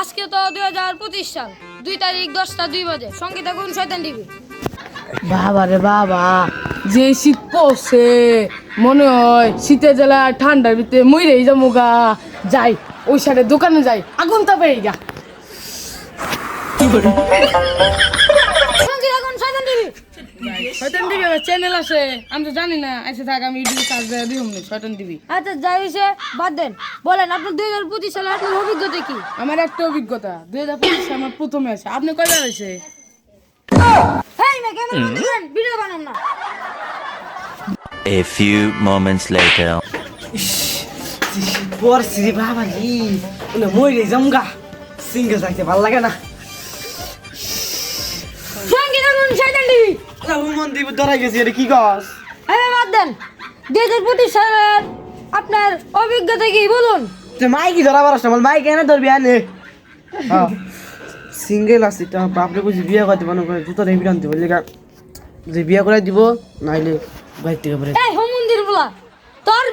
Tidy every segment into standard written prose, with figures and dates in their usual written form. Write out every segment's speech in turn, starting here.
আজকে তো 2025 সাল 2 তারিখ 10টা 2 বাজে সঙ্গে থাকুন শয়তান টিভি। বাবা রে বাবা, যে শীত পড়ছে মনে হয় শীতের জেলায় ঠান্ডার ভিতরে মইরেই যাবো গা। যাই ওই সাইডে দোকানে যাই, আগুন তাপে গা। সঙ্গে থাকুন শয়তান টিভি। শয়তান টিভি চ্যানেল আছে, আমি তো জানি না। আচ্ছা থাক, আমি ইউটিউবে সার্চ দিয়ে দিই শয়তান টিভি। আচ্ছা যাই হইছে বাদ দেন, বলেন আপনার 2025 সালে আপনার অভিজ্ঞতা কি? আমার একটা অভিজ্ঞতা, 2025 আমার প্রথমে আছে। আপনি কয়বার আছে? হেই মে ক্যামেরা বন্ধ করেন, ভিডিও বানান না। A few moments later. পড়ছি বাবা জি, মানে মরে যামগা। সিঙ্গেল থাকতে ভালো লাগে না। সঙ্গে থাকুন শয়তান টিভি। মন দিব ধরা গেছি, এটা কি কস? এই বাদ দেন, 2025 সালের আপনার অভিজ্ঞতা কি বলুন? তুই মাইকি ধরা পারছ না, বল মাইক এনে ধরবি আনে। সিঙ্গেল আছে, তা বাপরে বুঝি বিয়ে করতে মনে করে জুতো রেবি আনতে বললে যে বিয়ে করে দিব, নাইলে বাইর থেকে পরে। এই হোমন্দির বলা তোর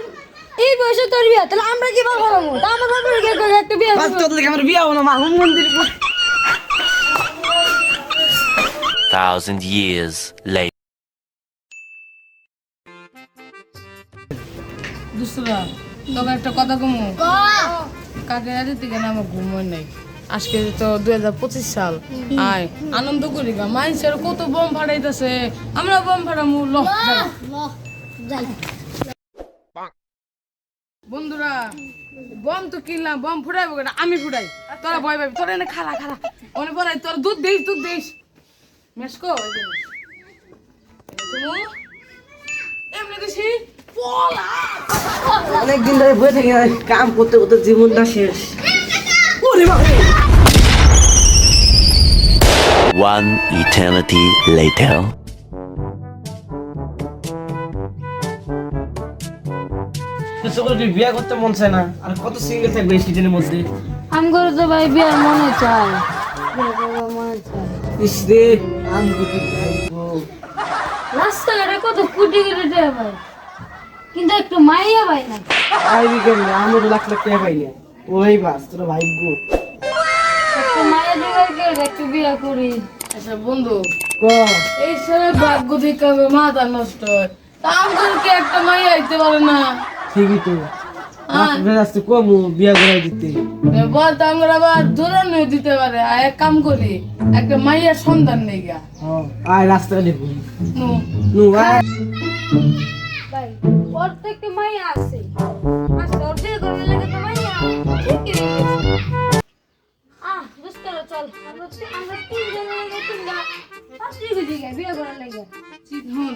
এই বয়সে তোর বিয়ে, তাহলে আমরা কি বলবো? তা আমার বাবার একটা বিয়ে বাস তোর লাগে আমার বিয়ে হবো না, মা মন্দির। 1,000 years later. দুসরা তোকে একটা কথা কমু, কাকে রাতে থেকে না আমার ঘুম হয় নাই। আজকে তো 2025 সাল, আয় আনন্দ করি গা। মানুষের কত বম ফাটাইতেছে, আমরা বম ফাটামু। ল যাই। বন্ধুরা, বম তো কিনলাম, বম ফুটাইবো কেন? আমি ফুটাই, তোরা ভয় পাবি। তোরা এনে খালা খালা অনেক পরে তোর দুধ দিস মেসকো এমনি দিছি পলা। অনেকদিন ধরে বসে থেকে কাম করতে করতে জীবনটা শেষ। ওরে বাবা, One eternity later. তুই বিয়ে করতে মন চায় না, আর কত সিঙ্গেল থাকবে এই সিজনের মধ্যে? আমি করে তো ভাই বিয়ার মনে চাই, মনে চাই। ইস রে, আমি কি ভাইবো। রাস্তাঘাটে কত কুটি কুটি দেয় ভাই, কিন্তু একটু মাইয়া ভাই না। আইবি কেমনে? আমার লাখ লাখ টাকা পাই না। ওই বাস তোরা ভাইবো। একটু মাইয়া জোগাড় করে একটু বিয়ে করি। আচ্ছা বন্ধু, ক এই ছেলে ভাগ্য দেখে আমার মাথা নষ্ট হয়। তা আমাদেরকে একটা মাই আইতে পারে না। ঠিকই তো, রাস্তা কমু বিয়ে করে দিতে। বলতে আমরা আবার ধরে দিতে পারে। আর এক কাম করি, একটা মাইয়ার সন্ধান নেই গা। আয় রাস্তায় দেখু নু নু আয়। ভাই ওর তো একটা মাইয়া আছে, আচ্ছা ওর বিয়ে করে লাগে তো মাইয়া ঠিকই রেখেছে। দোস্ত চল, আমরা তিনজন লাগে তিনটা পাঁচটি খুঁজি গে বিয়ে করার লাগে। হুন,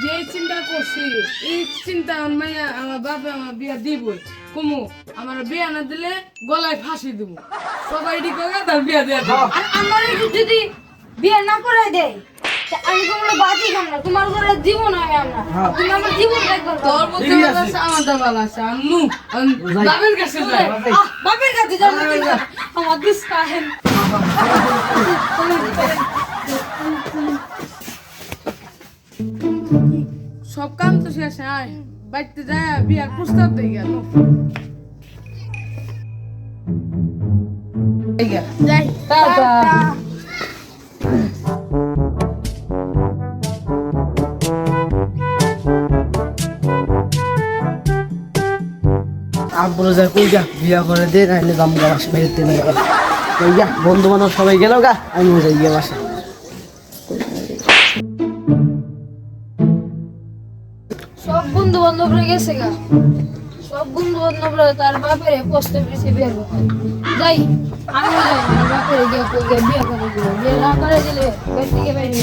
যে চিন্তা করছি এই চিন্তা মাইয়া আমার বাবা আমার বিয়া দিব কুমু। আমার বিয়া না দিলে গলায় ফাঁসি দিব। সবাই দিকে তার বিয়া দিয়ে দেব। আর আমার যদি বিয়ে না করে দেয় তা আমি কোনো বাদি খাম না, তোমার ঘরে জীবন হবে আমরা, তুমি আমার জীবন দেখবে। তোর মধ্যে ভালো আছে, আমারটা ভালো আছে। আর নু বাবের কাছে যাই। বাপের কাছে যাবো আমার দিস কাহেন। সব কাম তো শেষ, আয় বাড়িতে যায় বিয়ার প্রস্তাব দিয়ে গেল। যাই টাটা। আব্বুর যা কই যা বিয়ে করে দে, নাইলে দাম গা বাসা বেরোতে না গেল। কই যা, বন্ধু বান্ধব সবাই গেল গা, আমি যাই গিয়ে বাসা। সব বন্ধু বান্ধবরা গেছে গা, সব বন্ধু বান্ধবরা তার বাপের পোস্টে বেশি বিয়ে করতে। যাই আমি যাই আমার বাপের গিয়ে বিয়ে করে দিল, বিয়ে না করে দিলে বেশ থেকে বাইরে